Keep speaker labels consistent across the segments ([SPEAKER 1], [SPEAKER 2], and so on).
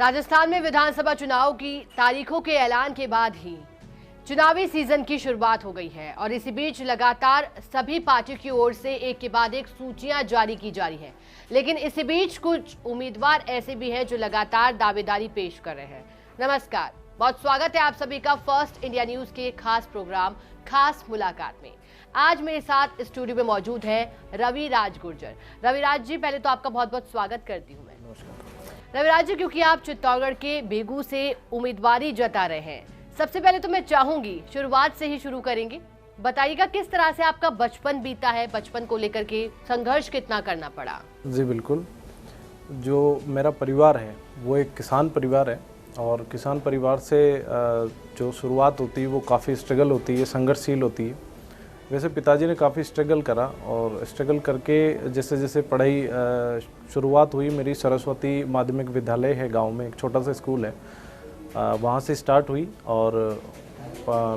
[SPEAKER 1] राजस्थान में विधानसभा चुनाव की तारीखों के ऐलान के बाद ही चुनावी सीजन की शुरुआत हो गई है और इसी बीच लगातार सभी पार्टियों की ओर से एक के बाद एक सूचियां जारी की जा रही हैं। लेकिन इसी बीच कुछ उम्मीदवार ऐसे भी हैं जो लगातार दावेदारी पेश कर रहे हैं। नमस्कार, बहुत स्वागत है आप सभी का फर्स्ट इंडिया न्यूज के खास प्रोग्राम खास मुलाकात में। आज मेरे साथ स्टूडियो में मौजूद है रविराज गुर्जर। रविराज जी, पहले तो आपका बहुत बहुत स्वागत करती हूँ मैं। रविराज जी, क्योंकि आप चित्तौड़गढ़ के बेगू से उम्मीदवारी जता रहे हैं, सबसे पहले तो मैं चाहूंगी शुरुआत से ही शुरू करेंगे। बताइएगा किस तरह से आपका बचपन बीता है, बचपन को लेकर के संघर्ष कितना करना पड़ा?
[SPEAKER 2] जी बिल्कुल, जो मेरा परिवार है वो एक किसान परिवार है और किसान परिवार से जो शुरुआत होती है वो काफ़ी स्ट्रगल होती है, संघर्षशील होती है। वैसे पिताजी ने काफ़ी स्ट्रगल करा और स्ट्रगल करके जैसे जैसे पढ़ाई शुरुआत हुई, मेरी सरस्वती माध्यमिक विद्यालय है गांव में, एक छोटा सा स्कूल है, वहाँ से स्टार्ट हुई और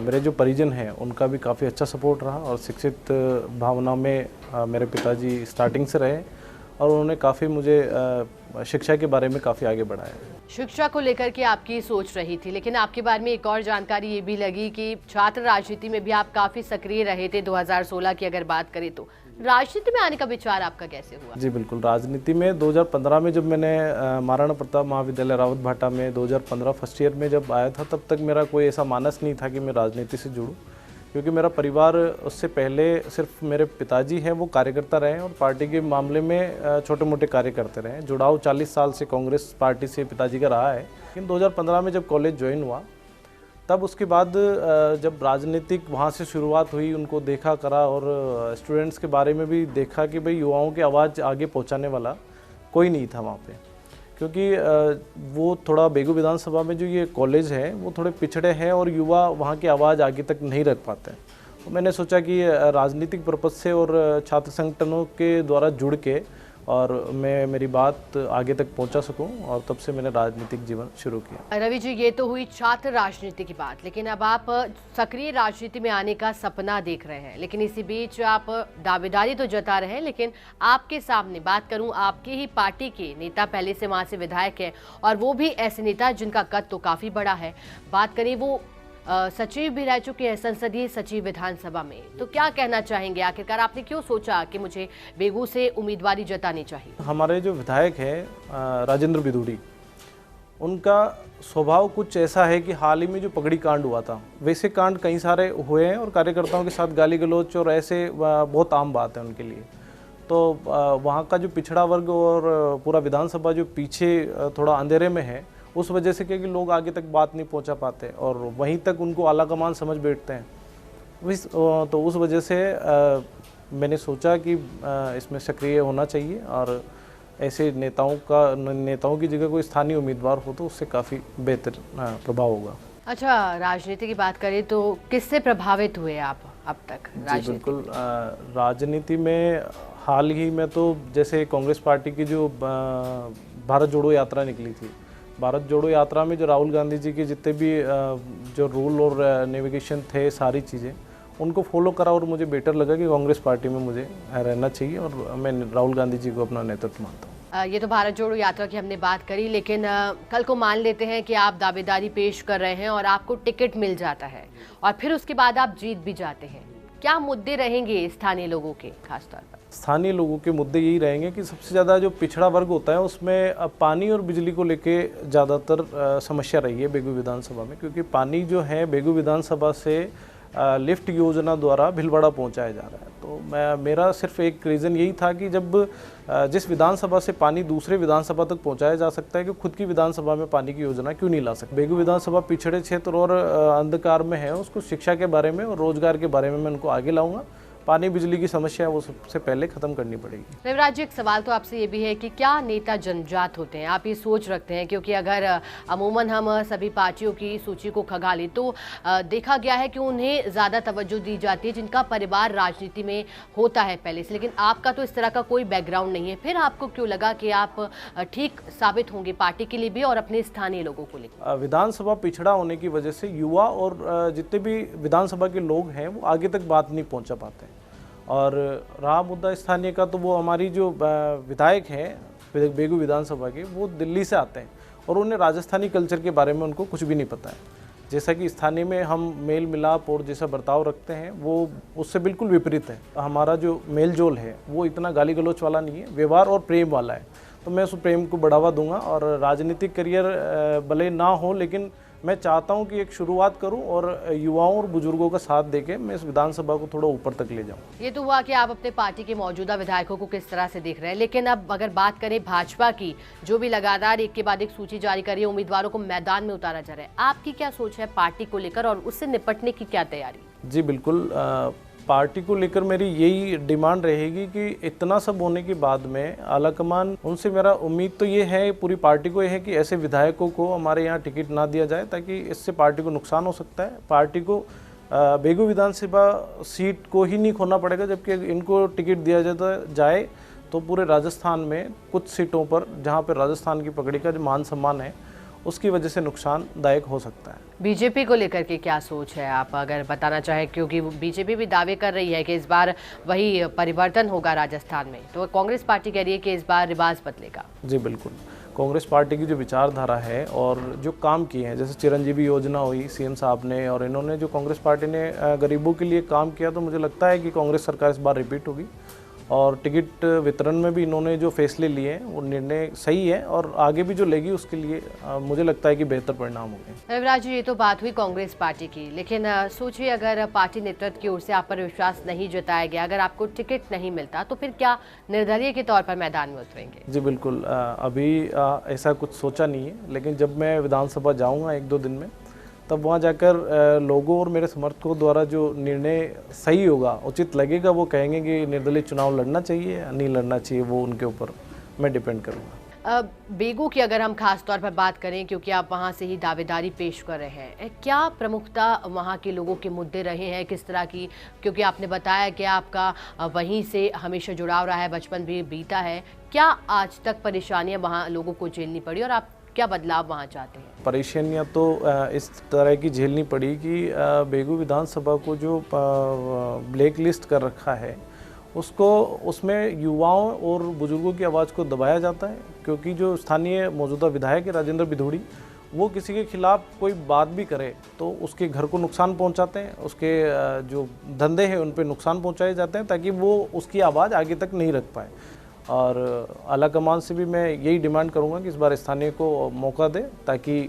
[SPEAKER 2] मेरे जो परिजन हैं उनका भी काफ़ी अच्छा सपोर्ट रहा और शिक्षित भावना में मेरे पिताजी स्टार्टिंग से रहे और उन्होंने काफ़ी मुझे शिक्षा के बारे में काफ़ी आगे बढ़ाया।
[SPEAKER 1] शिक्षा को लेकर के आपकी सोच रही थी, लेकिन आपके बारे में एक और जानकारी ये भी लगी कि छात्र राजनीति में भी आप काफ़ी सक्रिय रहे थे। 2016 की अगर बात करें तो राजनीति में आने का विचार आपका कैसे हुआ?
[SPEAKER 2] जी बिल्कुल, राजनीति में 2015 में जब मैंने महाराणा प्रताप महाविद्यालय रावत भाटा में 2015 फर्स्ट ईयर में जब आया था, तब तक मेरा कोई ऐसा मानस नहीं था कि मैं राजनीति से जुड़ूं, क्योंकि मेरा परिवार उससे पहले सिर्फ मेरे पिताजी हैं वो कार्यकर्ता रहे और पार्टी के मामले में छोटे मोटे कार्य करते रहे। जुड़ाव 40 साल से कांग्रेस पार्टी से पिताजी का रहा है। लेकिन 2015 में जब कॉलेज ज्वाइन हुआ, तब उसके बाद जब राजनीतिक वहाँ से शुरुआत हुई, उनको देखा करा और स्टूडेंट्स के बारे में भी देखा कि भाई युवाओं की आवाज़ आगे पहुँचाने वाला कोई नहीं था वहाँ पे, क्योंकि वो थोड़ा बेगू विधानसभा में जो ये कॉलेज है वो थोड़े पिछड़े हैं और युवा वहाँ की आवाज़ आगे तक नहीं रख पाते हैं। तो मैंने सोचा कि राजनीतिक पर्पज़ से और छात्र संगठनों के द्वारा जुड़ के और मैं मेरी बात आगे तक पहुंचा सकूं, और तब से मैंने राजनीतिक जीवन शुरू किया।
[SPEAKER 1] रवि जी, ये तो हुई छात्र राजनीति की बात, लेकिन अब आप सक्रिय राजनीति में आने का सपना देख रहे हैं, लेकिन इसी बीच आप दावेदारी तो जता रहे हैं। लेकिन आपके सामने बात करूं, आपकी ही पार्टी के नेता पहले से वहां से विधायक है और वो भी ऐसे नेता जिनका कद तो काफी बड़ा है। बात करें, वो सचिव भी रह चुके हैं, संसदीय सचिव विधानसभा में। तो क्या कहना चाहेंगे, आखिरकार आपने क्यों सोचा कि मुझे बेगू से उम्मीदवारी जतानी चाहिए?
[SPEAKER 2] हमारे जो विधायक हैं राजेंद्र बिधूड़ी, उनका स्वभाव कुछ ऐसा है कि हाल ही में जो पगड़ी कांड हुआ था, वैसे कांड कई सारे हुए हैं और कार्यकर्ताओं के साथ गाली गलौच और ऐसे बहुत आम बात है उनके लिए। तो वहाँ का जो पिछड़ा वर्ग और पूरा विधानसभा जो पीछे थोड़ा अंधेरे में है, उस वजह से क्योंकि लोग आगे तक बात नहीं पहुंचा पाते और वहीं तक उनको आला कमान समझ बैठते हैं। तो उस वजह से मैंने सोचा कि इसमें सक्रिय होना चाहिए और ऐसे नेताओं की जगह कोई स्थानीय उम्मीदवार हो तो उससे काफ़ी बेहतर प्रभाव होगा।
[SPEAKER 1] अच्छा, राजनीति की बात करें तो किससे प्रभावित हुए आप अब तक?
[SPEAKER 2] जी बिल्कुल, राजनीति में हाल ही में तो जैसे कांग्रेस पार्टी की जो भारत जोड़ो यात्रा निकली थी, भारत जोड़ो यात्रा में जो राहुल गांधी जी के जितने भी जो रूल और नेविगेशन थे, सारी चीज़ें उनको फॉलो करा और मुझे बेटर लगा कि कांग्रेस पार्टी में मुझे रहना चाहिए और मैं राहुल गांधी जी को अपना नेतृत्व मानता हूँ।
[SPEAKER 1] ये तो भारत जोड़ो यात्रा की हमने बात करी, लेकिन कल को मान लेते हैं कि आप दावेदारी पेश कर रहे हैं और आपको टिकट मिल जाता है और फिर उसके बाद आप जीत भी जाते हैं, क्या मुद्दे रहेंगे स्थानीय लोगों के? खासतौर पर
[SPEAKER 2] स्थानीय लोगों के मुद्दे यही रहेंगे कि सबसे ज़्यादा जो पिछड़ा वर्ग होता है उसमें पानी और बिजली को लेके ज़्यादातर समस्या रही है बेगू विधानसभा में, क्योंकि पानी जो है बेगू विधानसभा से लिफ्ट योजना द्वारा भीलवाड़ा पहुंचाया जा रहा है। तो मेरा सिर्फ एक रीज़न यही था कि जब जिस विधानसभा से पानी दूसरे विधानसभा तक पहुंचाया जा सकता है, कि खुद की विधानसभा में पानी की योजना क्यों नहीं ला सकते। बेगू विधानसभा पिछड़े क्षेत्र और अंधकार में है, उसको शिक्षा के बारे में और रोजगार के बारे में मैं उनको आगे लाऊंगा। पानी बिजली की समस्या वो सबसे पहले खत्म करनी पड़ेगी।
[SPEAKER 1] रविराज जी, एक सवाल तो आपसे ये भी है कि क्या नेता जनजात होते हैं? आप ये सोच रखते हैं? क्योंकि अगर अमूमन हम सभी पार्टियों की सूची को खंगालें तो देखा गया है कि उन्हें ज़्यादा तवज्जो दी जाती है जिनका परिवार राजनीति में होता है पहले से, लेकिन आपका तो इस तरह का कोई बैकग्राउंड नहीं है। फिर आपको क्यों लगा कि आप ठीक साबित होंगे पार्टी के लिए भी और अपने स्थानीय लोगों को लेकर?
[SPEAKER 2] विधानसभा पिछड़ा होने की वजह से युवा और जितने भी विधानसभा के लोग हैं वो आगे तक बात नहीं पहुँचा पाते हैं। और रहा मुद्दा स्थानीय का, तो वो हमारी जो विधायक हैं बेगू विधानसभा के, वो दिल्ली से आते हैं और उन्हें राजस्थानी कल्चर के बारे में उनको कुछ भी नहीं पता है। जैसा कि स्थानीय में हम मेल मिलाप और जैसा बर्ताव रखते हैं वो उससे बिल्कुल विपरीत है। हमारा जो मेल जोल है वो इतना गाली गलौच वाला नहीं है, व्यवहार और प्रेम वाला है। तो मैं उस प्रेम को बढ़ावा दूंगा और राजनीतिक करियर भले ना हो, लेकिन मैं चाहता हूं कि एक शुरुआत करूं और युवाओं और बुजुर्गों का साथ देके मैं इस विधानसभा को थोड़ा ऊपर तक ले जाऊं।
[SPEAKER 1] ये तो हुआ कि आप अपने पार्टी के मौजूदा विधायकों को किस तरह से देख रहे हैं, लेकिन अब अगर बात करें भाजपा की, जो भी लगातार एक के बाद एक सूची जारी कर रही है, उम्मीदवारों को मैदान में उतारा जा रहा है, आपकी क्या सोच है पार्टी को लेकर और उससे निपटने की क्या तैयारी?
[SPEAKER 2] जी बिल्कुल, पार्टी को लेकर मेरी यही डिमांड रहेगी कि इतना सब होने के बाद में आलाकमान उनसे मेरा उम्मीद तो ये है, पूरी पार्टी को ये है कि ऐसे विधायकों को हमारे यहाँ टिकट ना दिया जाए, ताकि इससे पार्टी को नुकसान हो सकता है। पार्टी को बेगू विधानसभा सीट को ही नहीं खोना पड़ेगा, जबकि इनको टिकट दिया जाए तो पूरे राजस्थान में कुछ सीटों पर जहाँ पर राजस्थान की पकड़ी का जो मान सम्मान है उसकी वजह से नुकसानदायक हो सकता है।
[SPEAKER 1] बीजेपी को लेकर के क्या सोच है, आप अगर बताना चाहें, क्योंकि बीजेपी भी दावे कर रही है कि इस बार वही परिवर्तन होगा राजस्थान में, तो कांग्रेस पार्टी कह रही है कि इस बार रिवाज बदलेगा।
[SPEAKER 2] जी बिल्कुल, कांग्रेस पार्टी की जो विचारधारा है और जो काम किए हैं, जैसे चिरंजीवी योजना हुई सीएम साहब ने, और इन्होंने जो कांग्रेस पार्टी ने गरीबों के लिए काम किया, तो मुझे लगता है कि कांग्रेस सरकार इस बार रिपीट होगी। और टिकट वितरण में भी इन्होंने जो फैसले लिए हैं वो निर्णय सही है, और आगे भी जो लेगी उसके लिए मुझे लगता है कि बेहतर परिणाम होंगे।
[SPEAKER 1] रविराज जी, ये तो बात हुई कांग्रेस पार्टी की, लेकिन सोचिए अगर पार्टी नेतृत्व की ओर से आप पर विश्वास नहीं जताया गया, अगर आपको टिकट नहीं मिलता, तो फिर क्या निर्दलीय के तौर पर मैदान में उतरेंगे?
[SPEAKER 2] जी बिल्कुल, अभी ऐसा कुछ सोचा नहीं है, लेकिन जब मैं विधानसभा जाऊँगा 1-2 दिन में, तब वहाँ जाकर लोगों और मेरे समर्थकों द्वारा जो निर्णय सही होगा, उचित लगेगा, वो कहेंगे कि निर्दलीय चुनाव लड़ना चाहिए या नहीं लड़ना चाहिए, वो उनके ऊपर मैं डिपेंड करूँगा।
[SPEAKER 1] बेगू की अगर हम खास तौर पर बात करें, क्योंकि आप वहाँ से ही दावेदारी पेश कर रहे हैं, क्या प्रमुखता वहाँ के लोगों के मुद्दे रहे हैं, किस तरह की, क्योंकि आपने बताया कि आपका वहीं से हमेशा जुड़ाव रहा है, बचपन भी बीता है, क्या आज तक परेशानियाँ वहाँ लोगों को झेलनी पड़ी और आप क्या बदलाव वहाँ चाहते हैं?
[SPEAKER 2] परेशानियाँ तो इस तरह की झेलनी पड़ी कि बेगू विधानसभा को जो ब्लैक लिस्ट कर रखा है, उसमें युवाओं और बुजुर्गों की आवाज़ को दबाया जाता है, क्योंकि जो स्थानीय मौजूदा विधायक है राजेंद्र बिधूड़ी, वो किसी के खिलाफ कोई बात भी करे तो उसके घर को नुकसान पहुंचाते हैं, उसके जो धंधे हैं उन पे नुकसान पहुंचाए जाते हैं, ताकि वो उसकी आवाज़ आगे तक नहीं रख पाए। और आलाकमान से भी मैं यही डिमांड करूंगा कि इस बार स्थानीय को मौका दे, ताकि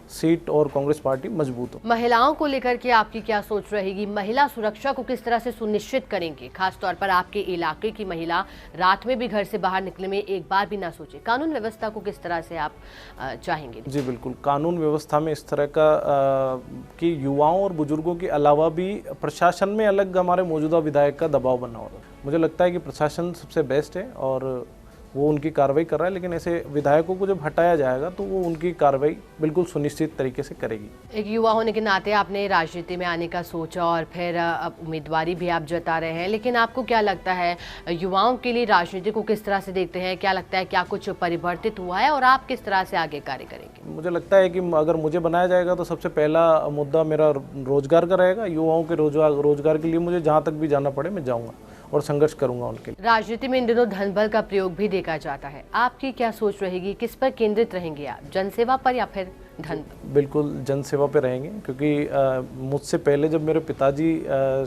[SPEAKER 2] सीट और कांग्रेस पार्टी मजबूत हो।
[SPEAKER 1] महिलाओं को लेकर के आपकी क्या सोच रहेगी? महिला सुरक्षा को किस तरह से सुनिश्चित करेंगे, खास तौर पर आपके इलाके की महिला रात में भी घर से बाहर निकलने में एक बार भी ना सोचे? कानून व्यवस्था को किस तरह से आप चाहेंगे?
[SPEAKER 2] जी बिल्कुल, कानून व्यवस्था में इस तरह का कि युवाओं और बुजुर्गों के अलावा भी प्रशासन में अलग हमारे मौजूदा विधायक का दबाव बना हुआ है। मुझे लगता है कि प्रशासन सबसे बेस्ट है और वो उनकी कार्रवाई कर रहा है, लेकिन ऐसे विधायकों को जब हटाया जाएगा तो वो उनकी कार्रवाई बिल्कुल सुनिश्चित तरीके से करेगी।
[SPEAKER 1] एक युवा होने के नाते आपने राजनीति में आने का सोचा और फिर अब उम्मीदवारी भी आप जता रहे हैं, लेकिन आपको क्या लगता है युवाओं के लिए राजनीति को किस तरह से देखते हैं? क्या लगता है क्या कुछ परिवर्तित हुआ है और आप किस तरह से आगे कार्य करेंगे?
[SPEAKER 2] मुझे लगता है कि अगर मुझे बनाया जाएगा तो सबसे पहला मुद्दा मेरा रोजगार का रहेगा। युवाओं के रोजगार के लिए मुझे जहाँ तक भी जाना पड़े मैं जाऊँगा और संघर्ष करूंगा उनके लिए।
[SPEAKER 1] राजनीति में इन दिनों धन बल का प्रयोग भी देखा जाता है, आपकी क्या सोच रहेगी? किस पर केंद्रित रहेंगे आप, जनसेवा पर या फिर धन?
[SPEAKER 2] बिल्कुल जनसेवा पे रहेंगे, क्योंकि मुझसे पहले जब मेरे पिताजी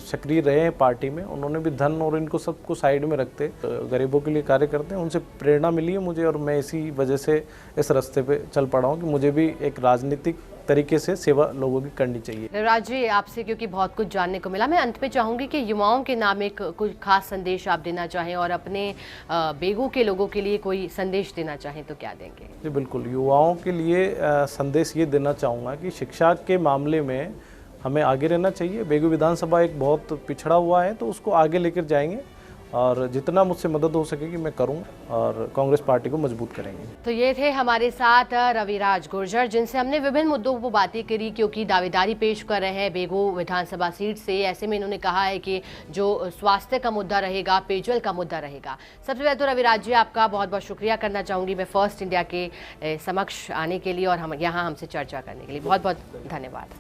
[SPEAKER 2] सक्रिय रहे हैं पार्टी में, उन्होंने भी धन और इनको सबको साइड में रखते गरीबों के लिए कार्य करते हैं। उनसे प्रेरणा मिली है मुझे और मैं इसी वजह से इस रास्ते पे चल पड़ा हूँ कि मुझे भी एक राजनीतिक तरीके से सेवा लोगों की करनी चाहिए।
[SPEAKER 1] रविराज जी, आपसे क्योंकि बहुत कुछ जानने को मिला, मैं अंत में चाहूंगी कि युवाओं के नाम एक कुछ खास संदेश आप देना चाहें और अपने बेगू के लोगों के लिए कोई संदेश देना चाहें तो क्या देंगे?
[SPEAKER 2] जी बिल्कुल, युवाओं के लिए संदेश ये देना चाहूँगा कि शिक्षा के मामले में हमें आगे रहना चाहिए। बेगू विधानसभा एक बहुत पिछड़ा हुआ है, तो उसको आगे लेकर जाएंगे और जितना मुझसे मदद हो सकेगी मैं करूँगा और कांग्रेस पार्टी को मजबूत करेंगे।
[SPEAKER 1] तो ये थे हमारे साथ रविराज गुर्जर, जिनसे हमने विभिन्न मुद्दों पर बातें करी, क्योंकि दावेदारी पेश कर रहे हैं बेगू विधानसभा सीट से। ऐसे में इन्होंने कहा है कि जो स्वास्थ्य का मुद्दा रहेगा, पेयजल का मुद्दा रहेगा। सबसे पहले तो रविराज जी आपका बहुत बहुत शुक्रिया करना चाहूँगी मैं फर्स्ट इंडिया के समक्ष आने के लिए और हम यहाँ हमसे चर्चा करने के लिए। बहुत बहुत धन्यवाद।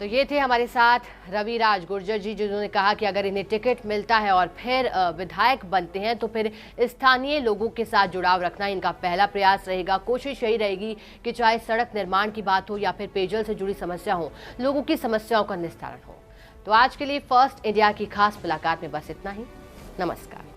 [SPEAKER 1] तो ये थे हमारे साथ रविराज गुर्जर जी, जिन्होंने कहा कि अगर इन्हें टिकट मिलता है और फिर विधायक बनते हैं तो फिर स्थानीय लोगों के साथ जुड़ाव रखना इनका पहला प्रयास रहेगा। कोशिश यही रहेगी कि चाहे सड़क निर्माण की बात हो या फिर पेयजल से जुड़ी समस्या हो, लोगों की समस्याओं का निस्तारण हो। तो आज के लिए फर्स्ट इंडिया की खास मुलाकात में बस इतना ही। नमस्कार।